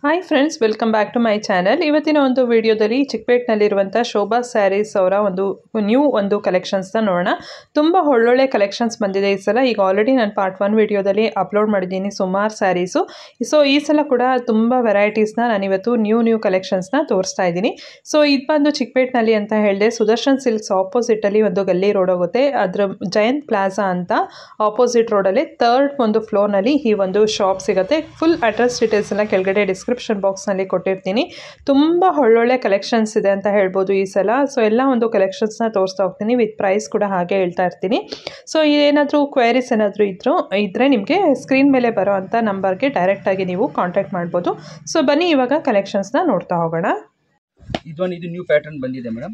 Hi friends, welcome back to my channel. ಇವತ್ತಿನ ಒಂದು ವಿಡಿಯೋದಲ್ಲಿ ಚಿಕ್ಕಪೇಟ್ನಲ್ಲಿರುವಂಥ ಶೋಭಾ ಸ್ಯಾರೀಸ್ ಅವರ ಒಂದು ಕಲೆಕ್ಷನ್ಸ್ನ ನೋಡೋಣ. ತುಂಬ ಒಳ್ಳೊಳ್ಳೆ ಕಲೆಕ್ಷನ್ಸ್ ಬಂದಿದೆ ಈ ಸಲ. ಈಗ ಆಲ್ರೆಡಿ ನಾನು ಪಾರ್ಟ್ 1 ವಿಡಿಯೋದಲ್ಲಿ ಅಪ್ಲೋಡ್ ಮಾಡಿದ್ದೀನಿ ಸುಮಾರು ಸ್ಯಾರೀಸು. ಸೊ ಈ ಸಲ ಕೂಡ ತುಂಬ ವೆರೈಟೀಸ್ನ ನಾನಿವತ್ತು ನ್ಯೂ ಕಲೆಕ್ಷನ್ಸ್ನ ತೋರಿಸ್ತಾ ಇದ್ದೀನಿ. ಸೊ ಇದು ಬಂದು ಚಿಕ್ಕಪೇಟ್ನಲ್ಲಿ ಅಂತ ಹೇಳಿದೆ, ಸುದರ್ಶನ್ ಸಿಲ್ಕ್ಸ್ ಆಪೋಸಿಟಲ್ಲಿ ಒಂದು ಗಲ್ಲಿ ರೋಡ್ ಹೋಗುತ್ತೆ. ಅದರ ಜಯಂತ್ ಪ್ಲಾಜಾ ಅಂತ ಆಪೋಸಿಟ್ ರೋಡಲ್ಲಿ ಥರ್ಡ್ ಒಂದು ಫ್ಲೋರ್ನಲ್ಲಿ ಈ ಒಂದು ಶಾಪ್ ಸಿಗುತ್ತೆ. ಫುಲ್ ಅಡ್ರೆಸ್ ಡೀಟೇಲ್ಸ್ ಎಲ್ಲ ಕೆಳಗಡೆ ಡಿಸ್ಕ್ರಿಪ್ಷನ್ ಬಾಕ್ಸ್ನಲ್ಲಿ ಕೊಟ್ಟಿರ್ತೀನಿ. ತುಂಬ ಒಳ್ಳೊಳ್ಳೆ ಕಲೆಕ್ಷನ್ಸ್ ಇದೆ ಅಂತ ಹೇಳ್ಬೋದು ಈ ಸಲ. ಸೊ ಎಲ್ಲ ಒಂದು ಕಲೆಕ್ಷನ್ಸ್ನ ತೋರಿಸ್ತಾ ಹೋಗ್ತೀನಿ, ವಿತ್ ಪ್ರೈಸ್ ಕೂಡ ಹಾಗೆ ಹೇಳ್ತಾ ಇರ್ತೀನಿ. ಸೊ ಏನಾದರೂ ಕ್ವೈರೀಸ್ ಏನಾದರೂ ಇದ್ದರೆ ನಿಮಗೆ ಸ್ಕ್ರೀನ್ ಮೇಲೆ ಬರೋ ಅಂಥ ನಂಬರ್ಗೆ ಡೈರೆಕ್ಟಾಗಿ ನೀವು ಕಾಂಟ್ಯಾಕ್ಟ್ ಮಾಡ್ಬೋದು. ಸೊ ಬನ್ನಿ ಇವಾಗ ಕಲೆಕ್ಷನ್ಸ್ನ ನೋಡ್ತಾ ಹೋಗೋಣ. ಇದು ನ್ಯೂ ಪ್ಯಾಟರ್ನ್ ಬಂದಿದೆ ಮೇಡಮ್.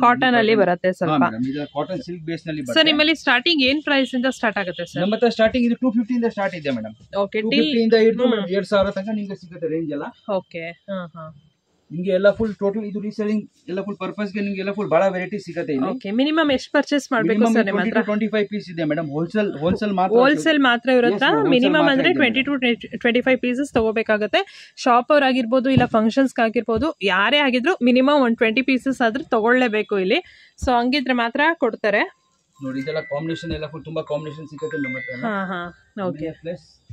ಕಾಟನ್ ಅಲ್ಲಿ ಬರುತ್ತೆ ಸ್ವಲ್ಪ. ಇದು ಕಾಟನ್ ಸಿಲ್ಕ್ ಬೇಸ್ ನಲ್ಲಿ ಬರುತ್ತೆ. ಸರ್ ನಿಮ್ಮಲ್ಲಿ ಸ್ಟಾರ್ಟಿಂಗ್ ಏನ್ ಪ್ರೈಸ್ ಇಂದ ಸ್ಟಾರ್ಟ್ ಆಗುತ್ತೆ ಸರ್? ನಮ್ಮ ಹತ್ರ ಸ್ಟಾರ್ಟಿಂಗ್ ಇದು 250 ಇಂದ ಸ್ಟಾರ್ಟ್ ಇದೆ ಮೇಡಮ್. ಓಕೆ, 250 ಇಂದ ಹಿಡಿದು 2000 ತನಕ ನಿಮಗೆ ಸಿಗುತ್ತೆ ರೇಂಜ್ ಎಲ್ಲ. ಓಕೆ, ನಿಮಗೆ ಎಲ್ಲ ಫುಲ್ ಟೋಟಲ್ ಇದು ರೀಸೆಲ್ಲಿಂಗ್ ಎಲ್ಲ ಫುಲ್ ಪರ್ಪಸ್ ಗೆ ನಿಮಗೆ ಎಲ್ಲ ಫುಲ್ ಬಹಳ ವೆರೈಟಿ ಸಿಗುತ್ತೆ ಇಲ್ಲಿ. ಓಕೆ, ಮಿನಿಮಮ್ ಎಷ್ಟು ಪರ್ಚೇಸ್ ಮಾಡಬೇಕು ಸರ್ ನಿಮ್ಮ ಹತ್ರ? 25 ಪೀಸ್ ಇದೆ ಮೇಡಮ್. ಹೋಲ್ಸೇಲ್ ಮಾತ್ರ ಇರುತ್ತಾ? ಮಿನಿಮಮ್ ಅಂದ್ರೆ 20 to 25 ಪೀಸಸ್ ತಗೋಬೇಕಾಗುತ್ತೆ. ಶಾಪ್ ಅವ್ರ ಆಗಿರ್ಬೋದು ಇಲ್ಲ ಫಂಕ್ಷನ್ಸ್ ಆಗಿರ್ಬೋದು, ಯಾರೇ ಆಗಿದ್ರು ಮಿನಿಮಮ್ 20 ಪೀಸಸ್ ಆದ್ರೂ ತಗೊಳ್ಳೇಬೇಕು ಇಲ್ಲಿ. ಸೊ ಹಂಗಿದ್ರೆ ಮಾತ್ರ ಕೊಡ್ತಾರೆ. ನೋಡಿ ಇದೆಲ್ಲ ಕಾಂಬಿನೇಷನ್ ಎಲ್ಲ ಫುಲ್ ತುಂಬಾ ಕಾಂಬಿನೇಷನ್ ಸಿಗುತ್ತೆ ನಮ್ಮ ಹತ್ರ. ಓಕೆ,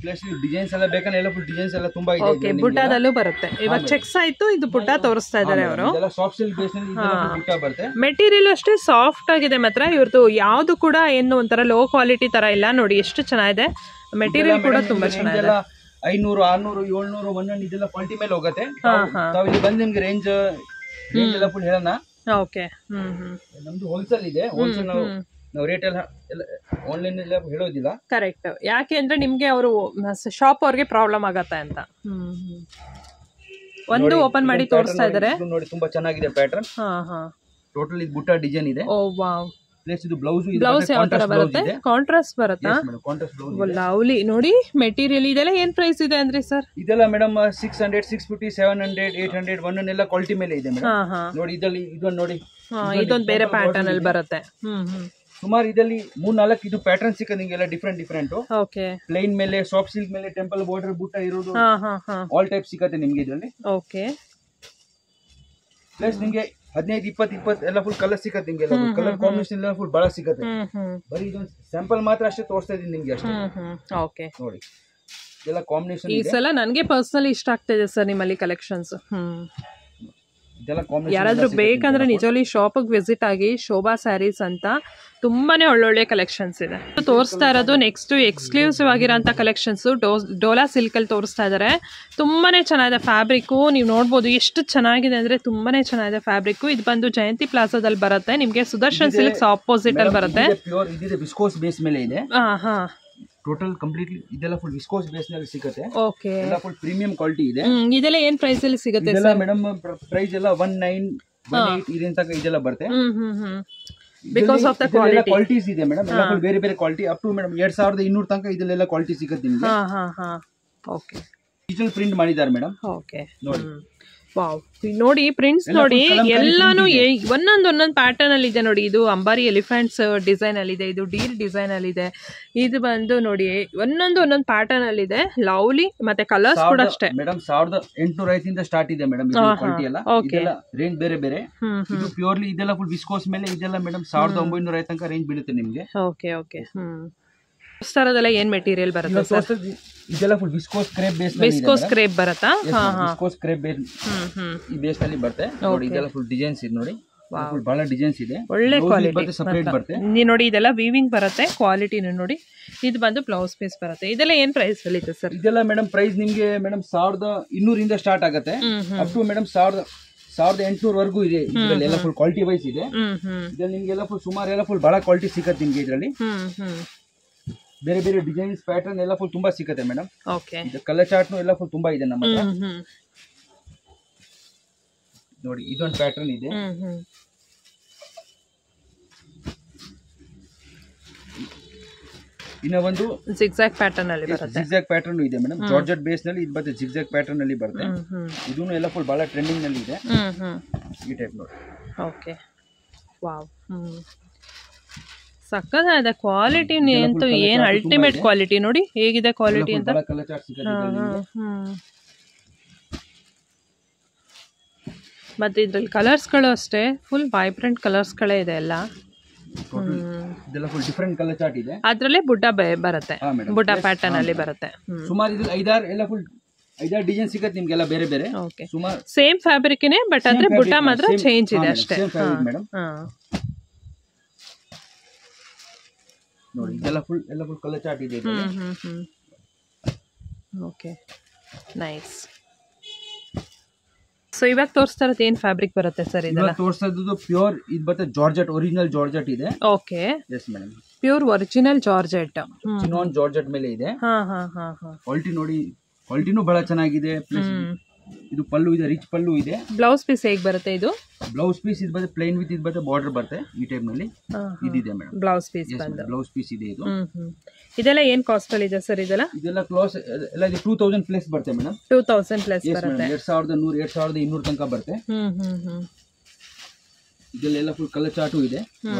ಪ್ಲಸ್ ಡಿಸೈನ್ಸ್ ಎಲ್ಲ ಬೇಕಂದ್ರೆ ಎಲ್ಲ ಫುಲ್ ಡಿಸೈನ್ಸ್ ಎಲ್ಲ ತುಂಬಾ ಇದೆ. ಓಕೆ, ಬುಟ್ಟಾದಲ್ಲೂ ಬರುತ್ತೆ. ಇವಾಗ ಚೆಕ್ಸ್ ಆಯ್ತು, ಇದು ಬುಟ್ಟ ತೋರಿಸ್ತಾ ಇದ್ದಾರೆ ಅವರು. ಇದೆಲ್ಲ ಸಾಫ್ಟ್ ಸಿಲ್ಕ್ ಬೇಸ್ ನಲ್ಲಿ ಬುಟ್ಟ ಬರುತ್ತೆ. ಮೆಟೀರಿಯಲ್ ಅಷ್ಟೇ ಸಾಫ್ಟ್ ಆಗಿದೆ ಮಾತ್ರ. ಇವ್ರದ್ದು ಯಾವ್ದು ಕೂಡ ಏನು ಒಂಥರ ಲೋ ಕ್ವಾಲಿಟಿ ತರ ಇಲ್ಲ. ನೋಡಿ ಎಷ್ಟು ಚೆನ್ನಾಗಿದೆ. ಮೆಟೀರಿಯಲ್ ಕೂಡ ತುಂಬಾ ಚೆನ್ನಾಗಿದೆ. 500, 600, 700, 100 ಇದೆಲ್ಲ ಕ್ವಾಲಿಟಿ ಮೇಲೆ ಹೋಗುತ್ತೆ. ತಾವು ಇಲ್ಲಿ ಬಂದು ನಿಮ್ಗೆ ರೇಂಜ್ ಎಲ್ಲ ಫುಲ್ ಹೇಳೋಣ. ಓಕೆ, ನಮ್ದು ಹೋಲ್ಸೇಲ್ ಇದೆ. ಹೋಲ್ಸೇಲ್ ನಾವು ರೇಟ್ ಎಲ್ಲ ಆನ್ಲೈನ್ ಎಲ್ಲ ಹೇಳೋದಿಲ್ಲ. ಕರೆಕ್ಟ್. ಯಾಕೆ ಅಂದ್ರೆ ನಿಮ್ಗೆ ಅವರು ಶಾಪ್ ಅವ್ರಿಗೆ ಪ್ರಾಬ್ಲಮ್ ಆಗತ್ತೆ ಅಂತ. ಒಂದು ಓಪನ್ ಮಾಡಿ ತೋರಿಸ್ತಾ ಇದ್ದಾರೆ. ನೋಡಿ ತುಂಬಾ ಚೆನ್ನಾಗಿದೆ ಪ್ಯಾಟರ್ನ್. ಟೋಟಲ್ ಇದು ಬುಟ್ಟ ಡಿಸೈನ್ ಇದೆ. ಓ ವಾವ್. ಪ್ಲಸ್ ಇದು ಬ್ಲೌಸ್ ಯಾವ ತರ ಬರುತ್ತೆ? ಕಾಂಟ್ರಾಸ್ಟ್ ಬರುತ್ತಾ? ಲವ್ಲಿ. ನೋಡಿ ಮೆಟೀರಿಯಲ್ ಇದೆಲ್ಲ ಏನ್ ಪ್ರೈಸ್ ಇದೆ ಅಂದ್ರೆ ಸರ್? ಇದೆಲ್ಲ ಮೇಡಮ್ 600, 650, 700, 800, 1 ಎಲ್ಲ ಕ್ವಾಲಿಟಿ ಮೇಲೆ ಇದೆ ಮೇಡಮ್. ನೋಡಿ ಇದರಲ್ಲಿ ಇದೊಂದು ನೋಡಿ, ಇದೊಂದು ಬೇರೆ ಪ್ಯಾಟರ್ನ್ ಅಲ್ಲಿ ಬರುತ್ತೆ. ಸುಮಾರು ಇದರಲ್ಲಿ 3-4 ಇದು ಪ್ಯಾಟರ್ನ್ ಸಿಕ್ಕ ನಿಮಗೆಲ್ಲ ಡಿಫ್ರೆಂಟ್. ಓಕೆ, ಪ್ಲೈನ್ ಮೇಲೆ, ಸಾಫ್ಟ್ ಸಿಲ್ಕ್ ಮೇಲೆ, ಟೆಂಪಲ್ ಬಾರ್ಡರ್ ಬುಟ್ಟ ಇರೋದು ಆಲ್ ಟೈಪ್ ಸಿಕ್ಕತ್ತೆ ನಿಮ್ಗೆ ಇದರಲ್ಲಿ. ಓಕೆ, ಪ್ಲಸ್ ನಿಮ್ಗೆ 15, 20 ಎಲ್ಲ ಫುಲ್ ಕಲರ್ ಸಿಕ್ಕತ್ತೆ ನಿಮ್ಗೆ. ಕಲರ್ ಕಾಂಬಿನೇಷನ್ ಎಲ್ಲ ಫುಲ್ ಬಹಳ ಸಿಕ್ಕತ್ತೆ. ಬರೀ ಇದೊಂದು ಸ್ಯಾಂಪಲ್ ಮಾತ್ರ ಅಷ್ಟೇ ತೋರಿಸ್ತಾ ಇದೀನಿ ನಿಮ್ಗೆ ಅಷ್ಟೇ. ಓಕೆ, ನೋಡಿ ಇದೆಲ್ಲ ಕಾಂಬಿನೇಷನ್ ಈ ಸಲ ನನಗೆ ಪರ್ಸನಲಿ ಇಷ್ಟ ಆಗ್ತಿದೆ ಸರ್ ನಿಮ್ಮಲ್ಲಿ ಕಲೆಕ್ಷನ್ಸ್. ಯಾರಾದ್ರೂ ಬೇಕಂದ್ರೆ ನಿಜವಾಗಿ ಶಾಪಿಗೆ ವಿಸಿಟ್ ಆಗಿ. ಶೋಭಾ ಸ್ಯಾರೀಸ್ ಅಂತ ತುಂಬಾನೇ ಒಳ್ಳೊಳ್ಳೆ ಕಲೆಕ್ಷನ್ಸ್ ಇದೆ. ತೋರಿಸ್ತಾ ಇರೋದು ನೆಕ್ಸ್ಟ್ ಎಕ್ಸ್ಕ್ಲೂಸಿವ್ ಆಗಿರೋಂಥ ಕಲೆಕ್ಷನ್ಸ್ ಡೋಲಾ ಸಿಲ್ಕ್ ಅಲ್ಲಿ ತೋರಿಸ್ತಾ ಇದ್ದಾರೆ. ತುಂಬಾನೇ ಚೆನ್ನಾಗಿದೆ ಫ್ಯಾಬ್ರಿಕ್. ನೀವು ನೋಡ್ಬೋದು ಎಷ್ಟು ಚೆನ್ನಾಗಿದೆ ಅಂದ್ರೆ ತುಂಬಾನೇ ಚೆನ್ನಾಗಿದೆ ಫ್ಯಾಬ್ರಿಕ್. ಇದು ಬಂದು ಜಯಂತಿ ಪ್ಲಾಜಾದಲ್ಲಿ ಬರುತ್ತೆ. ನಿಮ್ಗೆ ಸುದರ್ಶನ್ ಸಿಲ್ಕ್ಸ್ ಆಪೋಸಿಟ್ ಅಲ್ಲಿ ಬರುತ್ತೆ. ವಿಸ್ಕೋಸ್ ಬೇಸ್ ಮೇಲೆ ಇದೆ. ಟೋಟಲ್ ಕಂಪ್ಲೀಟ್ಲಿ ಇದೆಲ್ಲ ಫುಲ್ ವಿಸ್ಕೋಸ್ ಬೇಸ್ ನಲ್ಲಿ ಸಿಗುತ್ತೆ. ಓಕೆ, ಎಲ್ಲ ಫುಲ್ ಪ್ರೀಮಿಯಂ ಕ್ವಾಲಿಟಿ ಇದೆ. ಇದೆಲ್ಲ ಏನ್ ಪ್ರೈಸ್ ಅಲ್ಲಿ ಸಿಗುತ್ತೆ ಇದೆಲ್ಲ ಮೇಡಮ್? ಪ್ರೈಸ್ ಎಲ್ಲ 19, 18 ಇದೆಂತ ಇದೆಲ್ಲ ಬರುತ್ತೆ. Because of the quality. Qualities ಇದೆ ಮೇಡಮ್. ಎಲ್ಲ ಫುಲ್ ಬೇರೆ ಬೇರೆ ಕ್ವಾಲಿಟಿ. ಅಪ್ ಟು ಮೇಡಮ್ 2200 ತನಕ ಇದೆಲ್ಲ ಕ್ವಾಲಿಟಿ ಸಿಗುತ್ತೆ ನಿಮಗೆ. ಓಕೆ, ಡಿಜಿಟಲ್ ಪ್ರಿಂಟ್ ಮಾಡಿದ್ದಾರೆ ಮೇಡಮ್. ಓಕೆ, ನೋಡಿ ವಾವ್. ನೋಡಿ ಪ್ರಿಂಟ್ಸ್ ನೋಡಿ, ಎಲ್ಲಾನು ಒಂದೊಂದು ಪ್ಯಾಟರ್ನ್ ಅಲ್ಲಿ ಇದೆ. ನೋಡಿ ಇದು ಅಂಬಾರಿ ಎಲಿಫೆಂಟ್ಸ್ ಡಿಸೈನ್ ಅಲ್ಲಿ ಇದೆ, ಇದು ಡೀರ್ ಡಿಸೈನ್ ಅಲ್ಲಿ ಇದೆ. ಇದು ಬಂದು ನೋಡಿ ಒಂದೊಂದು ಪ್ಯಾಟರ್ನ್ ಅಲ್ಲಿ ಇದೆ. ಲವ್ಲಿ. ಮತ್ತೆ ಕಲರ್ಸ್ ಕೂಡ ಅಷ್ಟೇ ಮೇಡಮ್. 1850 ಇಂದ ಸ್ಟಾರ್ಟ್ ಇದೆ ಮೇಡಮ್ ಕ್ವಾಲಿಟಿ ಎಲ್ಲ. ಇದೆಲ್ಲ ರೇಂಜ್ ಬೇರೆ ಬೇರೆ. ಇದು ಪ್ಯೂರ್ಲಿ ಇದೆಲ್ಲ ಫುಲ್ ವಿಸ್ಕೋಸ್ ಮೇಲೆ ಇದೆಲ್ಲ ಮೇಡಮ್ 1950 ತನಕ ರೇಂಜ್ ಬೀಳುತ್ತೆ ನಿಮ್ಗೆ. Okay, okay. ಸರದೆಲ್ಲ ಏನ್ ಮೆಟೀರಿಯಲ್ ಬರುತ್ತೆ ಸರ್? ಇದೆಲ್ಲ full viscose crepe base. Viscose crepe ಬರುತ್ತಾ? ವಿಸ್ಕೋಸ್ ಕ್ರೇಪ್ ಬೇಸ್ ಈ ಬೇಸ್ ನಲ್ಲಿ ಬರುತ್ತೆ. ನೋಡಿ ಇದೆಲ್ಲ ಫುಲ್ ಡಿಸೈನ್ಸ್ ಇದೆ. ನೋಡಿ ಬಹಳ ಡಿಸೈನ್ಸ್ ಇದೆ. ಒಳ್ಳೆ ಕ್ವಾಲಿಟಿ ಸಪರೇಟ್ ಬರುತ್ತೆ. ನೋಡಿ ಇದೆಲ್ಲ ವೀವಿಂಗ್ ಬರುತ್ತೆ. ಕ್ವಾಲಿಟಿ ನೋಡಿ. ಇದು ಬಂದು ಬ್ಲೌಸ್ ಪೀಸ್ ಬರುತ್ತೆ. ಇದೆಲ್ಲ ಏನ್ ಪ್ರೈಸ್ ಅಲ್ಲಿ ಇದೆ ಸರ್? ಇದೆಲ್ಲ ಮೇಡಮ್ ಪ್ರೈಸ್ ನಿಮ್ಗೆ ಮೇಡಮ್ 1200 ಇಂದ ಸ್ಟಾರ್ಟ್ ಆಗುತ್ತೆ. ಅಪ್ ಟು ಮೇಡಮ್ 1800 ವರೆಗೂ ಇದೆ. ಇದರಲ್ಲಿ ಎಲ್ಲ ಫುಲ್ ಕ್ವಾಲಿಟಿ ವೈಸ್ ಇದೆ. ಇದ್ರಲ್ಲಿ ನಿಮ್ಗೆಲ್ಲ ಫುಲ್ ಸುಮಾರು ಎಲ್ಲ ಫುಲ್ ಬಹಳ ಕ್ವಾಲಿಟಿ ಸಿಗುತ್ತೆ ನಿಮ್ಗೆ. ಇದರಲ್ಲಿ ಬೇರೆ ಬೇರೆ ಡಿಸೈನ್ಸ್ ಪ್ಯಾಟರ್ನ್ ಎಲ್ಲ ಫುಲ್ ತುಂಬಾ ಸಿಗುತ್ತೆ ಮೇಡಮ್. ಓಕೆ, ಇದು ಕಲರ್ ಚಾರ್ಟ್ ಎಲ್ಲ ಫುಲ್ ತುಂಬಾ ಇದೆ ನಮ್ಮ ಹತ್ರ. ನೋಡಿ ಇದೊಂದು ಪ್ಯಾಟರ್ನ್ ಇದೆ. ಇನ್ನ ಒಂದು ಜಿಗ್ಜಾಗ್ ಪ್ಯಾಟರ್ನ್ ಅಲ್ಲಿ ಬರುತ್ತೆ. ಜಿಗ್ಜಾಗ್ ಪ್ಯಾಟರ್ನ್ ಇದೆ ಮೇಡಮ್. ಜಾರ್ಜೆಟ್ ಬೇಸ್ ನಲ್ಲಿ ಇದು ಬರುತ್ತೆ. ಜಿಗ್ಜಾಗ್ ಪ್ಯಾಟರ್ನ್ ಅಲ್ಲಿ ಬರುತ್ತೆ. ಇದೂ ಎಲ್ಲ ಫುಲ್ ಬಹಳ ಟ್ರೆಂಡಿಂಗ್ ನಲ್ಲಿ ಇದೆ. ಈ ಟೈಪ್ ನೋಡಿ. Okay, wow. ಸಕ್ಕತ್ತಾಗಿದೆ ಕ್ವಾಲಿಟಿ ಅಂತೂ. ಏನು ಅಲ್ಟಿಮೇಟ್ ಕ್ವಾಲಿಟಿ ನೋಡಿ ಹೇಗಿದೆ ಕ್ವಾಲಿಟಿ ಅಂತ. ಮತ್ತು ಇದರಲ್ಲಿ ಕಲರ್ಸ್ಗಳು ಅಷ್ಟೇ ಫುಲ್ ವೈಬ್ರೆಂಟ್ ಕಲರ್ಸ್ಗಳೇ ಇದೆ ಎಲ್ಲ. ಇದೆಲ್ಲ ಫುಲ್ ಡಿಫರೆಂಟ್ ಕಲರ್ ಚಾರ್ಟ್ ಇದೆ. ಅದರಲ್ಲೇ ಬುಟ್ಟ ಬರುತ್ತೆ, ಬುಟ್ಟ ಪ್ಯಾಟರ್ನ್ ಅಲ್ಲಿ ಬರುತ್ತೆ. ಸುಮಾರು ಇದ್ರಲ್ಲಿ 5-6 ಎಲ್ಲ ಫುಲ್ 5-6 ಡಿಸೈನ್ ಸಿಗುತ್ತೆ ನಿಮ್ಗೆಲ್ಲ ಬೇರೆ ಬೇರೆ. ಸುಮಾರು ಸೇಮ್ ಫ್ಯಾಬ್ರಿಕ್ನೇ, ಬಟ್ ಆದ್ರೆ ಬುಟ್ಟ ಮಾತ್ರ ಚೇಂಜ್ ಇದೆ ಅಷ್ಟೇ. ಮೇಡಮ್ ನೋಡಿ ಇದೆಲ್ಲ ಫುಲ್ ಕಲರ್ ಚಾರ್ಟ್ ಇದೆ. Okay, nice. ಸೊ ಇವಾಗ ತೋರಿಸ್ತಾ ಇರೋದು ಏನ್ ಫ್ಯಾಬ್ರಿಕ್ ಬರುತ್ತೆ ಸರ್? ಇದೆಲ್ಲ ತೋರಿಸ್ತಾ ಇರೋದು ಪ್ಯೂರ್ ಇದು ಬರುತ್ತೆ, ಜಾರ್ಜೆಟ್, ಒರಿಜಿನಲ್ ಜಾರ್ಜೆಟ್ ಇದೆ. Okay, yes madam, pure original georgette, chinon georgette ಮೇಲೆ ಇದೆ. ಕ್ವಾಲಿಟಿ ನೋಡಿ, ಕ್ವಾಲಿಟಿನೂ ಬಹಳ ಚೆನ್ನಾಗಿದೆ. ಇದು ಪಲ್ಲು ಇದೆ, ರಿಚ್ ಪಲ್ಲು ಇದೆ. ಬ್ಲೌಸ್ ಪೀಸ್ ಹೇಗೆ ಬರುತ್ತೆ ಇದು? ಬ್ಲೌಸ್ ಪೀಸ್ ಇದು ಬರುತ್ತೆ ಪ್ಲೇನ್ ವಿತ್ ಇದು ಬರುತ್ತೆ, ಬಾರ್ಡರ್ ಬರುತ್ತೆ ಈ ಟೈಪ್ ನಲ್ಲಿ ಇದಿದೆ ಮೇಡಮ್. ಬ್ಲೌಸ್ ಪೀಸ್ ಬಂದು ಬ್ಲೌಸ್ ಪೀಸ್ ಇದೆ ಇದು. ಇದೆಲ್ಲ ಏನ್ ಕಾಸ್ಟ್ ಅಲ್ಲಿ ಇದೆ ಸರ್? ಇದೆಲ್ಲ ಕ್ಲಾಸ್ ಎಲ್ಲ ಇದು 2000 ಪ್ಲಸ್ ಬರುತ್ತೆ ಮೇಡಮ್. 2000 ಪ್ಲಸ್ ಬರುತ್ತೆ. 2100 2200 ತನಕ ಬರುತ್ತೆ. ಇದೆಲ್ಲ ಫುಲ್ ಕಲರ್ ಚಾರ್ಟು ಇದೆ.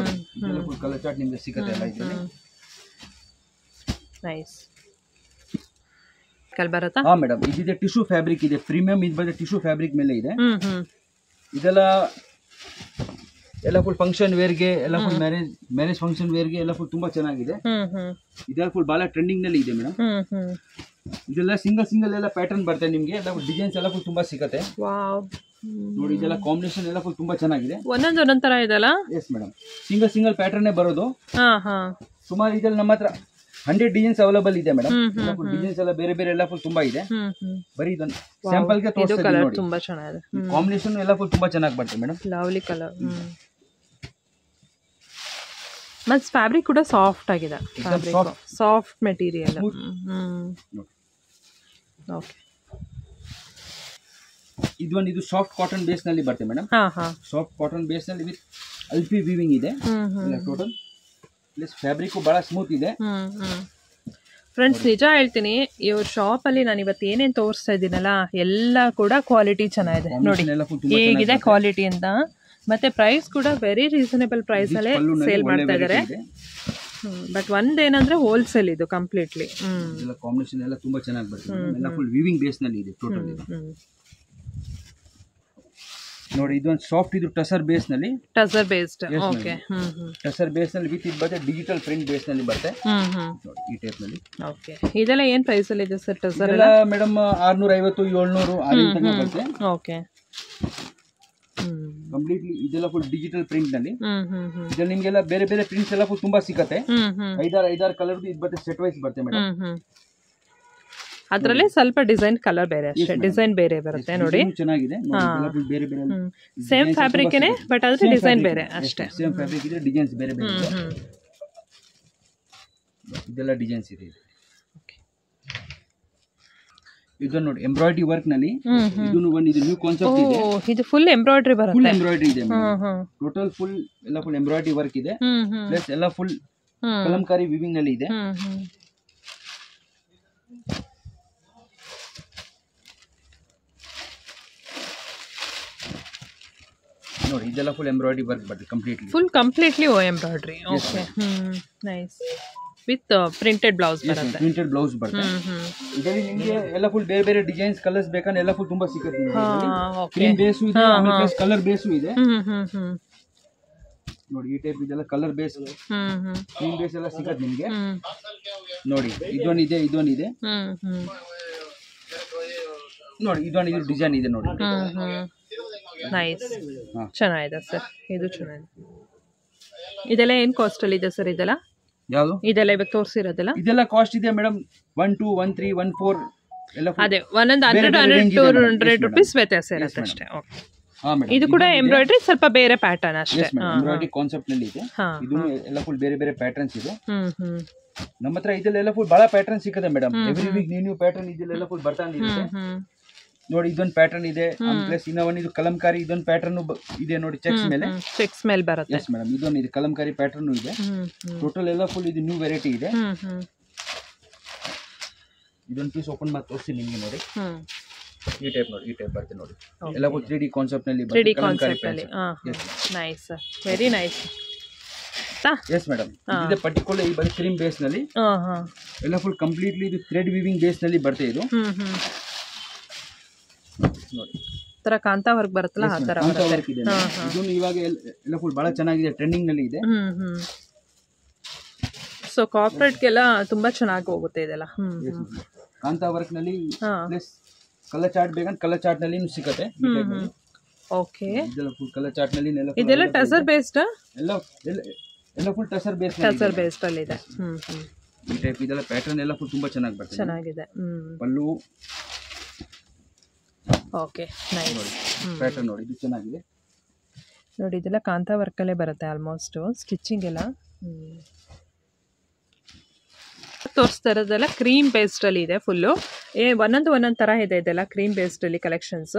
ಇದೆಲ್ಲ ಫುಲ್ ಕಲರ್ ಚಾರ್ಟ್ ನಿಮಗೆ ಸಿಗುತ್ತೆ ಎಲ್ಲ ಇದರಲ್ಲಿ. ನೈಸ್. ಕಲ್ ಬರುತ್ತಾ? ಹಾ ಮೇಡಮ್, ಇದಿದೆ ಟಿಶ್ಯೂ ಫ್ಯಾಬ್ರಿಕ್ ಇದೆ, ಪ್ರೀಮಿಯಂ ಇದು ಬರುತ್ತೆ ಟಿಶ್ಯೂ ಫ್ಯಾಬ್ರಿಕ್ ಮೇಲೆ ಇದೆ. ಇದೆಲ್ಲ ಎಲ್ಲ ಫುಲ್ ಫಂಕ್ಷನ್ ವೇರ್ಗೆ, ಎಲ್ಲ ಫುಲ್ ಮ್ಯಾರೇಜ್ ಫಂಕ್ಷನ್ ವೇರ್ಗೆ ಎಲ್ಲ ಫುಲ್ ತುಂಬಾ ಚೆನ್ನಾಗಿದೆ. ಇದೆಲ್ಲ ಫುಲ್ ಬಹಳ ಟ್ರೆಂಡಿಂಗ್ ನಲ್ಲಿ ಇದೆ ಮೇಡಮ್. ಇದೆಲ್ಲ ಸಿಂಗಲ್ ಎಲ್ಲ ಪ್ಯಾಟರ್ನ್ ಬರುತ್ತೆ ನಿಮ್ಗೆ, ಎಲ್ಲ ಡಿಸೈನ್ಸ್ ಎಲ್ಲ ಫುಲ್ ತುಂಬಾ ಸಿಗುತ್ತೆ. ನೋಡಿ ಇದೆಲ್ಲ ಕಾಂಬಿನೇಷನ್ ಎಲ್ಲ ಫುಲ್ ತುಂಬಾ ಚೆನ್ನಾಗಿದೆ. ಒಂದೊಂದ್ ತರ ಇದೆಲ್ಲ. ಎಸ್ ಮೇಡಮ್, ಸಿಂಗಲ್ ಪ್ಯಾಟರ್ನ್ ಬರೋದು. ಸುಮಾರು ಇದೆಲ್ಲ ನಮ್ಮ ಹತ್ರ 100 ಡಿಸೈನ್ಸ್ ಅವೈಲೇಬಲ್ ಇದೆ ಮೇಡಮ್. ಡಿಸೈನ್ಸ್ ಎಲ್ಲ ಬೇರೆ ಬೇರೆ ಎಲ್ಲ ಫುಲ್ ತುಂಬಾ ಇದೆ. ಬರೀ ಇದೊಂದು ಸ್ಯಾಂಪಲ್ ಗೆ ತೋರಿಸ್ತಾ ನೋಡಿ. ತುಂಬಾ ಚೆನ್ನಾಗಿದೆ. ಕಾಂಬಿನೇಷನ್ ಎಲ್ಲ ಫುಲ್ ತುಂಬಾ ಚೆನ್ನಾಗಿ ಬರುತ್ತೆ ಮೇಡಮ್. Lovely colour. ಮತ್ತೆ ಫ್ಯಾಬ್ರಿಕ್ ಕೂಡ ಸಾಫ್ಟ್ ಆಗಿದೆ. Soft material. ಓಕೆ, ಇದು ಸಾಫ್ಟ್ ಕಾಟನ್ ಬೇಸ್ ನಲ್ಲಿ ಬರುತ್ತೆ ಮೇಡಮ್. ಸಾಫ್ಟ್ ಕಾಟನ್ ಬೇಸ್ ನಲ್ಲಿ ವಿತ್ ಅಲ್ಫಿ ವೀವಿಂಗ್ ಇದೆ. ಟೋಟಲ್ ಪ್ಲಸ್ ಫ್ಯಾಬ್ರಿಕ್ ಬಹಳ ಸ್ಮೂತ್ ಇದೆ. ಫ್ರೆಂಡ್ಸ್, ನಿಜ ಹೇಳ್ತೀನಿ, ಇವ್ರ ಶಾಪ್ ಅಲ್ಲಿ ನಾನು ಇವತ್ತು ಏನೇನು ತೋರಿಸ್ತಾ ಇದ್ದೀನಲ್ಲ ಎಲ್ಲ ಕೂಡ ಕ್ವಾಲಿಟಿ ಚೆನ್ನಾಗಿದೆ. ನೋಡಿ ಹೇಗಿದೆ ಕ್ವಾಲಿಟಿ ಅಂತ. ಮತ್ತೆ ಪ್ರೈಸ್ ಕೂಡ ವೆರಿ ರೀಸನೇಬಲ್ ಪ್ರೈಸ್ ಅಲ್ಲೇ ಸೇಲ್ ಮಾಡ್ತಾ ಇದ್ದಾರೆ. ಬಟ್ ಒಂದೇನಂದ್ರೆ ಹೋಲ್ಸೇಲ್ ಇದು ಕಂಪ್ಲೀಟ್ಲಿ. ಕಾಂಬಿನೇಷನ್ ಎಲ್ಲ ತುಂಬಾ ಚೆನ್ನಾಗಿ ಬರುತ್ತೆ. ಎಲ್ಲ ಫುಲ್ ವೀವಿಂಗ್ ಬೇಸ್ ನಲ್ಲಿ ಇದೆ ಟೋಟಲ್. ನೋಡಿ ಇದೊಂದು ಸಾಫ್ಟ್, ಇದು ಟಸರ್ ಬೇಸ್ ನಲ್ಲಿ, tussar based. Okay, tussar base ನಲ್ಲಿ ವಿತ್ ಇದು ಬರುತ್ತೆ ಡಿಜಿಟಲ್ ಪ್ರಿಂಟ್ ಬೇಸ್ ನಲ್ಲಿ ಬರುತ್ತೆ. ನೋಡಿ ಈ ಟೈಪ್ ನಲ್ಲಿ. ಓಕೆ, ಇದೆಲ್ಲ ಏನ್ ಪ್ರೈಸ್ ಅಲ್ಲಿ ಇದೆ ಸರ್ ಟಸರ್? ಎಲ್ಲ ಮೇಡಮ್ 650 700 ಆ ರೇಂಜ್ ತನಕ ಬರುತ್ತೆ. ಓಕೆ, ಕಂಪ್ಲೀಟ್ಲಿ ಇದೆಲ್ಲ ಫುಲ್ ಡಿಜಿಟಲ್ ಪ್ರಿಂಟ್ ನಲ್ಲಿ. ಇದ್ರಲ್ಲಿ ನಿಮ್ಗೆಲ್ಲ ಬೇರೆ ಬೇರೆ ಪ್ರಿಂಟ್ಸ್ ಎಲ್ಲ ಫುಲ್ ತುಂಬಾ ಸಿಗುತ್ತೆ. 5-6 ಕಲರ್ ಇದು ಬರುತ್ತೆ, ಸೆಟ್ ವೈಸ್ ಬರುತ್ತೆ ಮೇಡಮ್. ಅದರಲ್ಲಿ ಸ್ವಲ್ಪ ಡಿಸೈನ್ ಕಲರ್ ಬೇರೆ ಅಷ್ಟೇ, ಡಿಸೈನ್ ಬೇರೆ ಬರುತ್ತೆ. ನೋಡಿ ಚೆನ್ನಾಗಿದೆ. ಬೇರೆ ಬೇರೆ ಸೇಮ್ ಫ್ಯಾಬ್ರಿಕ್ನೇ, ಬಟ್ ಆದ್ರೆ ಡಿಸೈನ್ ಬೇರೆ ಅಷ್ಟೇ. ಸೇಮ್ ಫ್ಯಾಬ್ರಿಕ್ ಇದೆ, ಡಿಸೈನ್ಸ್ ಬೇರೆ ಬೇರೆ ಇದೆ. ಇದೆಲ್ಲ ಡಿಸೈನ್ಸ್ ಇದೆ. ಇದು ನೋಡಿ ಎಂಬ್ರಾಯ್ಡರಿ ವರ್ಕ್ ನಲ್ಲಿ ಇದು ನ್ಯೂ ಕಾನ್ಸೆಪ್ಟ್ ಇದೆ. ಇದು ಫುಲ್ ಎಂಬ್ರಾಯ್ಡರಿ ಬರುತ್ತೆ. ಫುಲ್ ಎಂಬ್ರಾಯ್ಡರಿ ಇದೆ ಟೋಟಲ್, ಫುಲ್ ಎಲ್ಲ ಫುಲ್ ಎಂಬ್ರಾಯ್ಡರಿ ವರ್ಕ್ ಇದೆ. ಪ್ಲಸ್ ಎಲ್ಲ ಫುಲ್ ಕಲಂಕಾರಿ ವಿವಿಂಗ್ ನಲ್ಲಿ ಇದೆ. ನೋಡಿ ಇದೆಲ್ಲ ಫುಲ್ ಎಂಬ್ರಾಯ್ಡರಿ ವರ್ಕ್ ಬರುತ್ತೆ completely embroidery. Okay, nice. With printed blouse ಬರುತ್ತೆ. ಪ್ರಿಂಟೆಡ್ ಬ್ಲೌಸ್ ಬರುತ್ತೆ. ಇದರಲ್ಲಿ ನಿಮಗೆ ಎಲ್ಲ ಫುಲ್ ಬೇರೆ ಬೇರೆ ಡಿಸೈನ್ಸ್ ಕಲರ್ಸ್ ಬೇಕಂದ್ರೆ ಎಲ್ಲ ಫುಲ್ ತುಂಬಾ ಸಿಗುತ್ತೆ. ಕ್ರೀಮ್ ಬೇಸ್ ಇದೆ, ಆಮೇಲೆ ಪ್ಲಸ್ ಕಲರ್ ಬೇಸ್ ಇದೆ. ನೋಡಿ ಈ ಟೈಪ್ ಇದೆಲ್ಲ ಕಲರ್ ಬೇಸ್, ಕ್ರೀಮ್ ಬೇಸ್ ಎಲ್ಲ ಸಿಗುತ್ತೆ ನಿಮಗೆ. ನೋಡಿ ಇದೊಂದಿದೆ, ಇದೊಂದಿದೆ. ನೋಡಿ ಇದೊಂದು ಡಿಸೈನ್ ಇದೆ ನೋಡಿ. ನೈಸ್, ಚೆನ್ನಾಗಿದೆ ಸರ್. ಇದು ಚೆನ್ನಾಗಿದೆ. ಇದೆಲ್ಲ ಏನ್ ಕಾಸ್ಟ್ ಅಲ್ಲಿ ಇದೆ ಸರ್? ಇದೆಲ್ಲ ಯಾವುದು? ಇದೆಲ್ಲ ಇವಾಗ ತೋರಿಸಿರೋದೆಲ್ಲ ಇದೆಲ್ಲ ಕಾಸ್ಟ್ ಇದೆ ಮೇಡಮ್ 12, 13, 14 ಎಲ್ಲ ಅದೇ ಒಂದೊಂದು 100-200 ರೂಪೀಸ್ ವ್ಯತ್ಯಾಸ ಇರುತ್ತೆ ಅಷ್ಟೇ. ಇದು ಕೂಡ ಎಂಬ್ರಾಯ್ಡರಿ, ಸ್ವಲ್ಪ ಬೇರೆ ಪ್ಯಾಟರ್ನ್ ಅಷ್ಟೇ. ಎಂಬ್ರಾಯ್ಡರಿ ಕಾನ್ಸೆಪ್ಟ್ ನಲ್ಲಿ ಇದೆ. ಇದು ಎಲ್ಲ ಫುಲ್ ಬೇರೆ ಬೇರೆ ಪ್ಯಾಟರ್ನ್ಸ್ ಇದೆ ನಮ್ಮ ಹತ್ರ. ಇದೆಲ್ಲ ಫುಲ್ ಬಹಳ ಪ್ಯಾಟರ್ನ್ ಸಿಗುತ್ತೆ madam. Every week new pattern ಇದೆಲ್ಲ ಫುಲ್ ಬರ್ತಾ ಇದೆ. ನೋಡಿ ಇದೊಂದು ಪ್ಯಾಟರ್ನ್ ಇದೆ. ಪ್ಲಸ್ ಇನ್ನೊಂದು ಇದು ಕಲಂಕಾರಿ, ಇದೊಂದು ಪ್ಯಾಟರ್ನ್ ಇದೆ ನೋಡಿ, ಚೆಕ್ಸ್ ಮೇಲೆ ಬರುತ್ತೆ. ಎಸ್ ಮೇಡಮ್, ಇದೊಂದು ಇದೆ ಕಲಂಕಾರಿ ಪ್ಯಾಟರ್ನ್ ಇದೆ. ಟೋಟಲ್ ಎಲ್ಲ ಫುಲ್ ಇದು ನ್ಯೂ ವೆರೈಟಿ ಇದೆ. ಇದೊಂದು ಪೀಸ್ ಓಪನ್ ಮಾಡಿ ತೋರಿಸ್ತೀನಿ ನಿಮಗೆ. ನೋಡಿ ಈ ಟೈಪ್ ನೋಡಿ, ಈ ಟೈಪ್ ಬರುತ್ತೆ ನೋಡಿ. ಎಲ್ಲ ಫುಲ್ 3D ಕಾನ್ಸೆಪ್ಟ್ ನಲ್ಲಿ ಬರುತ್ತೆ. Kalamkari nice, very nice. Yes madam, ಇದು ಪರ್ಟಿಕ್ಯುಲರ್ ಈ ಬರೀ ಕ್ರೀಮ್ ಬೇಸ್ ನಲ್ಲಿ ಎಲ್ಲ ಫುಲ್ ಕಂಪ್ಲೀಟ್ಲಿ ಇದು ಥ್ರೆಡ್ ವೀವಿಂಗ್ ಬೇಸ್ ನಲ್ಲಿ ಬರುತ್ತೆ ಇದು. ನೋಡಿ ತರ ಕಾಂತಾ ವರ್ಕ್ ಬರುತ್ತಲ್ಲ ಆ ತರ ಕಾಂತಾ ವರ್ಕ್ ಇದೆ ಇದು ಇವಾಗ ಎಲ್ಲ ಫುಲ್ ಬಹಳ ಚೆನ್ನಾಗಿದೆ, ಟ್ರೆಂಡಿಂಗ್ ನಲ್ಲಿ ಇದೆ. ಸೊ ಕಾರ್ಪೊರೇಟ್ಗೆಲ್ಲ ತುಂಬಾ ಚೆನ್ನಾಗಿ ಹೋಗುತ್ತೆ ಇದೆಲ್ಲ. ಕಾಂತಾ ವರ್ಕ್ ನಲ್ಲಿ ಪ್ಲಸ್ ಕಲರ್ ಚಾರ್ಟ್ ಬೇಕಂತ ಕಲರ್ ಚಾರ್ಟ್ ನಲ್ಲಿ ಸಿಗುತ್ತೆ. ಓಕೆ, ಇದೆಲ್ಲ ಫುಲ್ ಕಲರ್ ಚಾರ್ಟ್ ನಲ್ಲಿ ಇದೆಲ್ಲ ಟಸರ್ ಬೇಸ್ಡ್, ಎಲ್ಲ ಫುಲ್ ಟಸರ್ ಬೇಸ್ಡ್ ಅಲ್ಲಿ ಇದೆ. ಈ ಟೈಪ್ ಇದೆಲ್ಲ ಪ್ಯಾಟರ್ನ್ ಎಲ್ಲ ಫುಲ್ ತುಂಬಾ ಚೆನ್ನಾಗಿ ಬರ್ತದೆ, ಚೆನ್ನಾಗಿದೆ. ಪಲ್ಲು ಓಕೆ, ನೈಸ್ ಪ್ಯಾಟರ್ನ್ ನೋಡಿ, ಇದು ಚೆನ್ನಾಗಿದೆ ನೋಡಿ. ಇದೆಲ್ಲ ಕಾಂತಾ ವರ್ಕ್ ಅಲ್ಲೇ ಬರುತ್ತೆ ಆಲ್ಮೋಸ್ಟ್, ಸ್ಟಿಚಿಂಗ್ ಎಲ್ಲ. ತೋರಿಸ್ತಾ ಇರೋದೆಲ್ಲ ಕ್ರೀಮ್ ಬೇಸ್ಡ್ ಅಲ್ಲಿ ಇದೆ ಫುಲ್ಲು. ಒಂದೊಂದು ತರ ಇದೆ ಇದೆಲ್ಲ ಕ್ರೀಮ್ ಬೇಸ್ಡ್ ಅಲ್ಲಿ ಕಲೆಕ್ಷನ್ಸ್.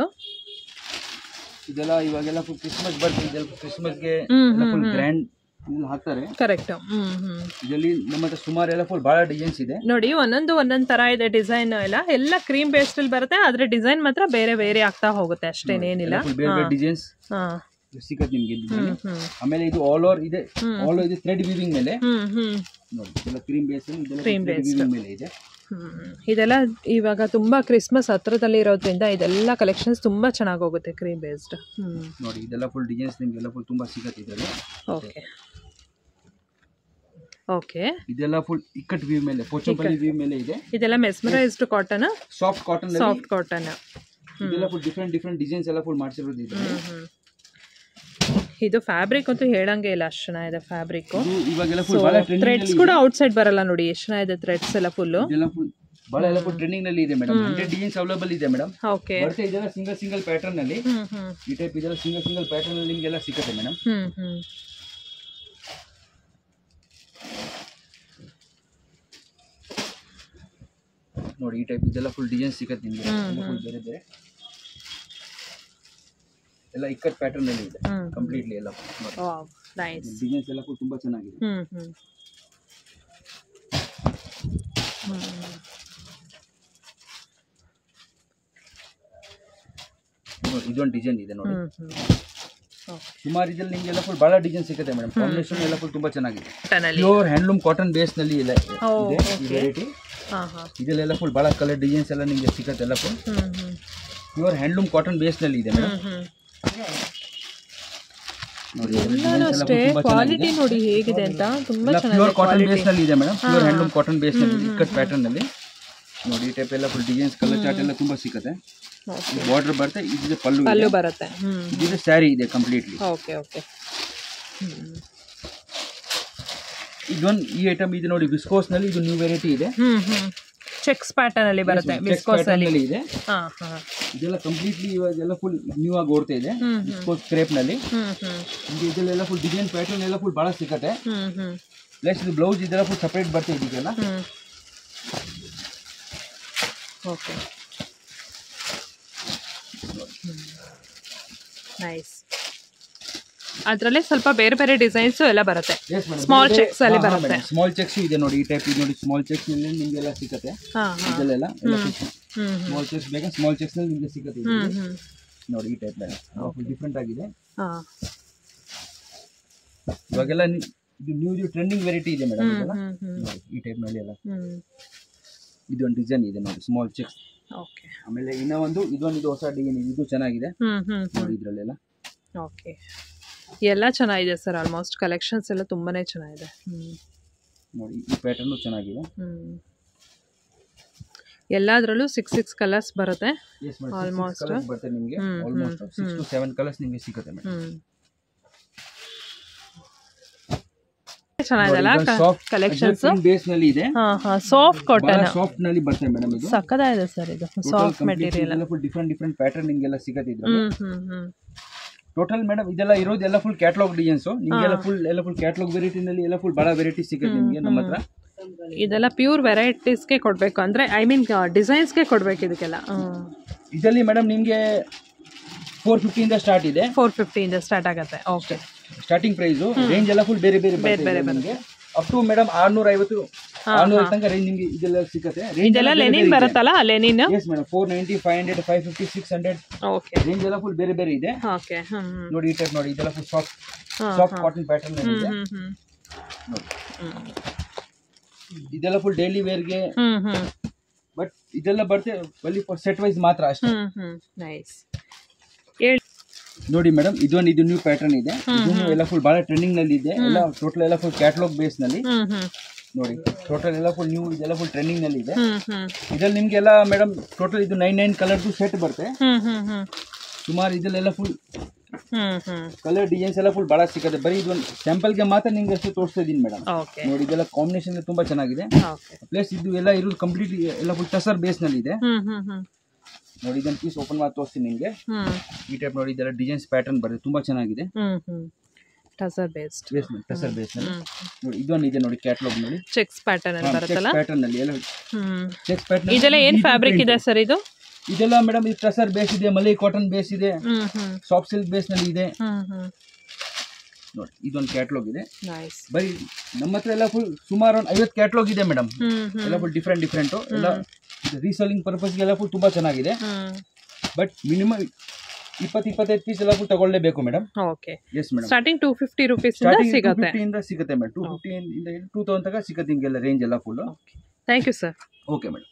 ಇದೆಲ್ಲ ಇವಾಗೆಲ್ಲ ಫುಲ್ ಕ್ರಿಸ್ಮಸ್ ಬರ್ತಿದೆ, ಇದೆಲ್ಲ ಕ್ರಿಸ್ಮಸ್ಗೆ ಫುಲ್ ಗ್ರ್ಯಾಂಡ್ ಹಾಕ್ತಾರೆ. ಕರೆಕ್ಟ್. ಇದರಲ್ಲಿ ನಮ್ಮ ಹತ್ರ ಸುಮಾರು ಎಲ್ಲ ಫುಲ್ ಬಹಳ ಡಿಸೈನ್ಸ್ ಇದೆ ನೋಡಿ. ಒಂದೊಂದು ತರ ಇದೆ ಡಿಸೈನ್ ಎಲ್ಲ ಕ್ರೀಮ್ ಬೇಸ್ಡ್ ಅಲ್ಲಿ ಬರುತ್ತೆ, ಆದ್ರೆ ಡಿಸೈನ್ ಮಾತ್ರ ಬೇರೆ ಬೇರೆ ಆಗ್ತಾ ಹೋಗುತ್ತೆ ಅಷ್ಟೇನೇನಿಲ್ಲ. ಬೇರೆ ಬೇರೆ ಡಿಸೈನ್ಸ್ ಸಿಗುತ್ತೆ ನಿಮ್ಗೆ. ಆಮೇಲೆ ಇದು ಆಲ್ ಓವರ್ ಇದೆ, ಆಲ್ ಓವರ್ ಇದೆ ಥ್ರೆಡ್ ವೀವಿಂಗ್ ಮೇಲೆ ನೋಡಿ. ಇದೆಲ್ಲ ಕ್ರೀಮ್ ಬೇಸ್, ಇದೆಲ್ಲ ಥ್ರೆಡ್ ವೀವಿಂಗ್ ಮೇಲೆ ಇದೆ. ಇದೆಲ್ಲ ಇವಾಗ ತುಂಬಾ ಕ್ರಿಸ್ಮಸ್ ಹತ್ರದಲ್ಲಿ ಇರೋದ್ರಿಂದ ಇದೆಲ್ಲ ಕಲೆಕ್ಷನ್ಸ್ ತುಂಬಾ ಚೆನ್ನಾಗಿ ಹೋಗುತ್ತೆ ಕ್ರೀಮ್ ಬೇಸ್ಡ್. ನೋಡಿ ಇದೆಲ್ಲ ಫುಲ್ ಡಿಸೈನ್ಸ್ ನಿಮ್ಗೆಲ್ಲ ಫುಲ್ ತುಂಬಾ ಸಿಗುತ್ತೆ ಇದರಲ್ಲಿ. ಓಕೆ ಓಕೆ, ಇದೆಲ್ಲ ಫುಲ್ ಇಕ್ಕಟ್ ವೀವ್ ಮೇಲೆ, ಪೋಚಂಪಲ್ಲಿ ವೀವ್ ಮೇಲೆ ಇದೆ. ಇದೆಲ್ಲ mesmerised cotton, soft cotton, soft cotton. ಇದೆಲ್ಲ ಫುಲ್ ಡಿಫರೆಂಟ್ ಡಿಸೈನ್ಸ್ ಎಲ್ಲ ಫುಲ್ ಮಾಡ್ಸಿರೋದು ಇದೆ. ಇದು ಫ್ಯಾಬ್ರಿಕ್ ಅಂತೂ ಹೇಳಂಗೆ ಇಲ್ಲ, ಅಷ್ಟು ಚೆನ್ನಾಗಿದೆ ಫ್ಯಾಬ್ರಿಕ್. ಇವಾಗೆಲ್ಲ ಫುಲ್ ಬಹಳ ಥ್ರೆಡ್ಸ್ ಕೂಡ ಔಟ್ ಸೈಡ್ ಬರಲ್ಲ ನೋಡಿ, ಎಷ್ಟು ಚೆನ್ನಾಗಿದೆ ಥ್ರೆಡ್ಸ್ ಎಲ್ಲ ಫುಲ್. ಇದೆಲ್ಲ ಫುಲ್ ಬಹಳ ಎಲ್ಲ ಫುಲ್ ಟ್ರೆಂಡಿಂಗ್ ನಲ್ಲಿ ಇದೆ ಮೇಡಮ್. 100 ಡಿಸೈನ್ಸ್ ಅವೈಲೇಬಲ್ ಇದೆ ಮೇಡಮ್. ಓಕೆ, ಬರುತ್ತೆ ಇದೆಲ್ಲ ಸಿಂಗಲ್ ಪ್ಯಾಟರ್ನ್ ನಲ್ಲಿ. ಈ ಟೈಪ್ ಇದೆಲ್ಲ ಸಿಂಗಲ್ ಪ್ಯಾಟರ್ನ್ ನಲ್ಲಿ ನಿಮಗೆಲ್ಲ ಸಿಗುತ್ತೆ ಮೇಡಮ್. ನೋಡಿ ಈ ಟೈಪ್ ಇದೆಲ್ಲ ಫುಲ್ ಡಿಸೈನ್ಸ್ ಸಿಗುತ್ತೆ ನಿಮಗೆ, ಫುಲ್ ಬೇರೆ ಬೇರೆ ಎಲ್ಲ ಇಕ್ಕಟ್ ಪ್ಯಾಟರ್ನ್ ಅಲ್ಲಿ ಇದೆ ಕಂಪ್ಲೀಟ್ಲಿ ಎಲ್ಲ. Wow, nice. ಡಿಸೈನ್ಸ್ ಎಲ್ಲ ಫುಲ್ ತುಂಬಾ ಚೆನ್ನಾಗಿದೆ. ನೋಡಿ ಇದೊಂದು ಡಿಸೈನ್ ಇದೆ ನೋಡಿ. ಸುಮಾರು ಇದ್ರಲ್ಲಿ ನಿಮಗೆ ಎಲ್ಲ ಫುಲ್ ಬಹಳ ಡಿಸೈನ್ ಸಿಗುತ್ತೆ ಮೇಡಮ್. ಕಾಂಬಿನೇಷನ್ ಎಲ್ಲ ಫುಲ್ ತುಂಬಾ ಚೆನ್ನಾಗಿದೆ. ಪ್ಯೂರ್ ಹ್ಯಾಂಡ್ಲೂಮ್ ಕಾಟನ್ ಬೇಸ್ ನಲ್ಲಿ ಇದೆ ಈ ವೆರೈಟಿ. ಇದೆಲ್ಲ ಫುಲ್ ಬಹಳ ಕಲರ್ ಡಿಸೈನ್ಸ್ ಎಲ್ಲ ನಿಮಗೆ ಸಿಗುತ್ತೆ, ಎಲ್ಲ full pure handloom cotton base ನಲ್ಲಿ ಇದೆ ಮೇಡಮ್. ಕ್ವಾಲಿಟಿ ನೋಡಿ ಹೇಗಿದೆ ಅಂತ, ತುಂಬಾ ಚೆನ್ನಾಗಿದೆ. ಪ್ಯೂರ್ ಕಾಟನ್ ಬೇಸ್ ನಲ್ಲಿ ಇದೆ madam, pure handloom cotton base ನಲ್ಲಿ ಇಕ್ಕಟ್ ಪ್ಯಾಟರ್ನ್ ನಲ್ಲಿ ನೋಡಿ. ಈ ಟೈಪ್ ಎಲ್ಲ ಫುಲ್ ಡಿಸೈನ್ಸ್ ಕಲರ್ ಚಾರ್ಟ್ ಎಲ್ಲ ತುಂಬಾ ಸಿಗುತ್ತೆ. ಬಾರ್ಡರ್ ಬರುತ್ತೆ, ಇದು ಪಲ್ಲು ಬರುತ್ತೆ, ಇದು ಸ್ಯಾರಿ ಇದೆ ಕಂಪ್ಲೀಟ್ಲಿ. Okay okay. ಇದೊಂದು ಈ ಐಟಮ್ ಇದೆ ನೋಡಿ, ವಿಸ್ಕೋಸ್ ನಲ್ಲಿ ಇದು ನ್ಯೂ ವೆರೈಟಿ ಇದೆ. ಚೆಕ್ಸ್ ಪ್ಯಾಟರ್ನ್ ಅಲ್ಲಿ ಬರುತ್ತೆ, ವಿಸ್ಕೋಸ್ ಅಲ್ಲಿ ಇದೆ. ಇದೆಲ್ಲ ಕಂಪ್ಲೀಟ್ಲಿ ಇವಾಗೆಲ್ಲ ಫುಲ್ ನ್ಯೂ ಆಗಿ ಓಡ್ತಾ ಇದೆ ವಿಸ್ಕೋಸ್ ಕ್ರೇಪ್ ನಲ್ಲಿ. ಇದೆಲ್ಲ ಫುಲ್ ಡಿಸೈನ್ ಪ್ಯಾಟರ್ನ್ ಎಲ್ಲ ಫುಲ್ ಬಹಳ ಸಿಗುತ್ತೆ. ಪ್ಲಸ್ ಇದು ಬ್ಲೌಸ್ ಇದೆಲ್ಲ ಫುಲ್ ಸಪರೇಟ್ ಬರ್ತದೆ ಇದೆಲ್ಲ. Okay, nice. ಅದರಲ್ಲೇ ಸ್ವಲ್ಪ ಬೇರೆ ಬೇರೆ ಡಿಸೈನ್ಸ್ ಎಲ್ಲ ಬರುತ್ತೆ. ಸ್ಮಾಲ್ ಚೆಕ್ಸ್ ಅಲ್ಲಿ ಬರುತ್ತೆ. ಸ್ಮಾಲ್ ಚೆಕ್ಸ್ ಇದೆ ನೋಡಿ, ಈ ಟೈಪ್ ಇದೆ ನೋಡಿ. ಸ್ಮಾಲ್ ಚೆಕ್ಸ್ ನಲ್ಲಿ ನಿಮಗೆಲ್ಲ ಸಿಗುತ್ತೆ ಇದೆಲ್ಲ. ಸ್ಮಾಲ್ ಚೆಕ್ಸ್ ಬೇಕಾ, ಸ್ಮಾಲ್ ಚೆಕ್ಸ್ ನಲ್ಲಿ ನಿಮಗೆ ಸಿಗುತ್ತೆ ನೋಡಿ. ಈ ಟೈಪ್ ಡಿಫ್ರೆಂಟ್ ಆಗಿದೆ. ಇವಾಗೆಲ್ಲ ಇದು ನ್ಯೂ ಟ್ರೆಂಡಿಂಗ್ ವೆರೈಟಿ ಇದೆ ಮೇಡಮ್. ಈ ಟೈಪ್ ನಲ್ಲಿ ಎಲ್ಲ ಇದೊಂದು ಡಿಸೈನ್ ಇದೆ ನೋಡಿ, ಸ್ಮಾಲ್ ಚೆಕ್ಸ್. ಓಕೆ, ಆಮೇಲೆ ಇನ್ನೊಂದು ಇದೊಂದು ಹೊಸ ಡಿಸೈನ್ ಇದೆ, ಇದು ಚೆನ್ನಾಗಿದೆ ನೋಡಿ ಇದ್ರಲ್ಲೆಲ್ಲ. ಓಕೆ, ಎಲ್ಲ ಚೆನ್ನಾಗಿದೆ ಸರ್. ಆಲ್ಮೋಸ್ಟ್ ಕಲೆಕ್ಷನ್ಸ್ ಎಲ್ಲ ತುಂಬಾನೇ ಚೆನ್ನಾಗಿದೆ ನೋಡಿ. ಈ ಪ್ಯಾಟರ್ನ್ ಚೆನ್ನಾಗಿದೆ. ಎಲ್ಲದರಲ್ಲೂ 6 ಕಲರ್ಸ್ ಬರುತ್ತೆ ಆಲ್ಮೋಸ್ಟ್. ಬರುತ್ತೆ ನಿಮಗೆ ಆಲ್ಮೋಸ್ಟ್ 6 to 7 ಕಲರ್ಸ್ ನಿಮಗೆ ಸಿಗುತ್ತೆ ಮೇಡಮ್. ಚೆನ್ನಾಗಿದೆಲ್ಲ ಕಲೆಕ್ಷನ್ಸ್. ಬೇಸ್ ನಲ್ಲಿ ಇದೆ, ಸಾಫ್ಟ್ ಕಾಟನ್, ಸಾಫ್ಟ್ ನಲ್ಲಿ ಬರ್ತದೆ ಮೇಡಮ್. ಇದು ಸಕ್ಕದಾಗಿದೆ ಸರ್. ಇದು ಸಾಫ್ಟ್ ಮೆಟೀರಿಯಲ್, ಡಿಫರೆಂಟ್ ಪ್ಯಾಟರ್ನ್ ನಿಮಗೆಲ್ಲ ಸಿಗುತ್ತೆ ಇದ್ರಲ್ಲಿ. ಟೋಟಲ್ ಮೇಡಮ್ ಇದೆಲ್ಲ ಇರೋದೆಲ್ಲ ಫುಲ್ ಕ್ಯಾಟಲಾಗ್ ಡಿಸೈನ್ಸ್. ನಿಮಗೆಲ್ಲ ಫುಲ್ ಕ್ಯಾಟಲಾಗ್ ವೆರೈಟಿ ನಲ್ಲಿ ಎಲ್ಲ ಫುಲ್ ಬಹಳ ವೆರೈಟಿ ಸಿಗುತ್ತೆ ನಿಮಗೆ ನಮ್ಮ ಹತ್ರ. ಇದೆಲ್ಲ ಪ್ಯೂರ್ ವೆರೈಟೀಸ್ಗೆ ಕೊಡಬೇಕು ಅಂದರೆ, ಐ ಮೀನ್ ಡಿಸೈನ್ಸ್ಗೆ ಕೊಡಬೇಕು ಇದಕ್ಕೆಲ್ಲ. ಇದರಲ್ಲಿ ಮೇಡಮ್ ನಿಮಗೆ 450 ಇಂದ ಸ್ಟಾರ್ಟ್ ಇದೆ. 450 ಇಂದ ಸ್ಟಾರ್ಟ್ ಆಗುತ್ತೆ. ಓಕೆ, ಸ್ಟಾರ್ಟಿಂಗ್ ಪ್ರೈಸ್ ರೇಂಜ್ ಎಲ್ಲ ಫುಲ್ ಬೇರೆ ಬೇರೆ ನಿಮಗೆ ಅಪ್ ಟು ಮೇಡಮ್ 650 ತನಕ ರೇಂಜ್ ನಿಮಗೆ ಇದೆಲ್ಲ ಸಿಗುತ್ತೆ. ಇದೆಲ್ಲ ಲೆನಿನ್ ಬರುತ್ತಲ್ಲ, Lenin. Yes madam, 490, 500, 550, 600. Okay, range ಎಲ್ಲ ಫುಲ್ ಬೇರೆ ಬೇರೆ ಇದೆ. ಓಕೆ, ನೋಡಿ ಈ ಟೈಪ್ ನೋಡಿ. ಇದೆಲ್ಲ ಫುಲ್ ಸಾಫ್ಟ್ ಕಾಟನ್ ಪ್ಯಾಟರ್ನ್ ಇದೆ ನೋಡಿ. ಇದೆಲ್ಲ ಫುಲ್ ಡೈಲಿ ವೇರ್ಗೆ, ಬಟ್ ಇದೆಲ್ಲ ಬರುತ್ತೆ ಬಲ್ಲಿ ಫಾರ್ ಸೆಟ್ ವೈಸ್ ಮಾತ್ರ ಅಷ್ಟೇ. ನೈಸ್. ಹೇಳಿ ನೋಡಿ ಮೇಡಮ್ ಇದು ನ್ಯೂ ಪ್ಯಾಟರ್ನ್ ಇದೆ. ಇದು ಎಲ್ಲ ಫುಲ್ ಬಹಳ ಟ್ರೆಂಡಿಂಗ್ ನಲ್ಲಿ ಇದೆ. ಎಲ್ಲ ಟೋಟಲ್ ಎಲ್ಲ ಫುಲ್ ಕ್ಯಾಟಲಾಗ್ ಬೇಸ್ ನಲ್ಲಿ ನೋಡಿ. ಟೋಟಲ್ ಎಲ್ಲ ಫುಲ್ ನ್ಯೂ, ಇದೆಲ್ಲ ಫುಲ್ ಟ್ರೆಂಡಿಂಗ್ ನಲ್ಲಿ ಇದೆ. ಇದ್ರಲ್ಲಿ ನಿಮ್ಗೆಲ್ಲ ಮೇಡಮ್ ಟೋಟಲ್ ಇದು 9 ಕಲರ್ದು ಸೆಟ್ ಬರುತ್ತೆ ಸುಮಾರು. ಇದೆಲ್ಲ ಫುಲ್ ಕಲರ್ ಡಿಸೈನ್ಸ್ ಎಲ್ಲ ಫುಲ್ ಬಹಳ ಸಿಗುತ್ತೆ. ಬರೀ ಇದು ಸ್ಯಾಂಪಲ್ ಗೆ ಮಾತ್ರ ನಿಮ್ಗೆ ಅಷ್ಟು ತೋರಿಸ್ತಾ ಇದೀನಿ ಮೇಡಮ್. ನೋಡಿ ಇದೆಲ್ಲ ಕಾಂಬಿನೇಷನ್ ತುಂಬಾ ಚೆನ್ನಾಗಿದೆ. ಪ್ಲಸ್ ಇದು ಎಲ್ಲ ಇರೋದು ಕಂಪ್ಲೀಟ್ ಎಲ್ಲ ಫುಲ್ ಟಸರ್ ಬೇಸ್ ನಲ್ಲಿ ಇದೆ. ನೋಡಿ ಇದನ್ನ ಪೀಸ್ ಓಪನ್ ಮಾಡಿ ತೋರಿಸ್ತೀನಿ ನಿಮ್ಗೆ. ಈ ಟೈಪ್ ನೋಡಿ ಇದೆಲ್ಲ ಡಿಸೈನ್ಸ್ ಪ್ಯಾಟರ್ನ್ ಬರುತ್ತೆ, ತುಂಬಾ ಚೆನ್ನಾಗಿದೆ. ಟಸರ್ ಬೇಸ್ ನೋಡಿ ಇದೊಂದು ನೋಡಿ ಕ್ಯಾಟಲಾಗ್ ನೋಡಿ ಚೆಕ್ಸ್ ಪ್ಯಾಟರ್ನ್ ಅಲ್ಲಿ ಬರುತ್ತಲ್ಲ. ಪ್ಯಾಟರ್ನ್ ಅಲ್ಲಿ ಎಲ್ಲ ಚೆಕ್ಸ್ ಪ್ಯಾಟರ್ನ್. ಇದೆಲ್ಲ ಏನ್ ಫ್ಯಾಬ್ರಿಕ್ ಇದೆ ಸರ್ ಇದು? ಇದೆಲ್ಲ ಮೇಡಮ್ ಇದು ಟಸರ್ ಬೇಸ್ ಇದೆ, ಮಲೈ ಕಾಟನ್ ಬೇಸ್ ಇದೆ, ಸಾಫ್ಟ್ ಸಿಲ್ಕ್ ಬೇಸ್ ನಲ್ಲಿ ಇದೆ. ನೋಡಿ ಇದೊಂದು ಕ್ಯಾಟಲಾಗ್ ಇದೆ. ಬರೀ ನಮ್ಮ ಹತ್ರ ಎಲ್ಲ ಫುಲ್ ಸುಮಾರು 50 ಕ್ಯಾಟಲಾಗ್ ಇದೆ ಮೇಡಮ್. ಎಲ್ಲ ಫುಲ್ ಡಿಫ್ರೆಂಟ್ ಎಲ್ಲ ರೀಸೆಲ್ಲಿಂಗ್ ಪರ್ಪಸ್ ಗೆಲ್ಲ ಫುಲ್ ತುಂಬಾ ಚೆನ್ನಾಗಿದೆ. ಬಟ್ ಮಿನಿಮಮ್ 20-25 ಪೀಸ್ ಎಲ್ಲ ಫುಲ್ ತಗೊಳ್ಳೇಬೇಕು madam. Okay. Yes madam. Starting 250 rupees ಇಂದ ಸಿಗುತ್ತೆ. 250 ಇಂದ ಸಿಗುತ್ತೆ ಮೇಡಮ್. 250 ಇಂದ 2000 ತನಕ ಸಿಗುತ್ತೆ ನಿಮಗೆಲ್ಲ ರೇಂಜ್ ಎಲ್ಲ full. Thank you sir. Okay madam.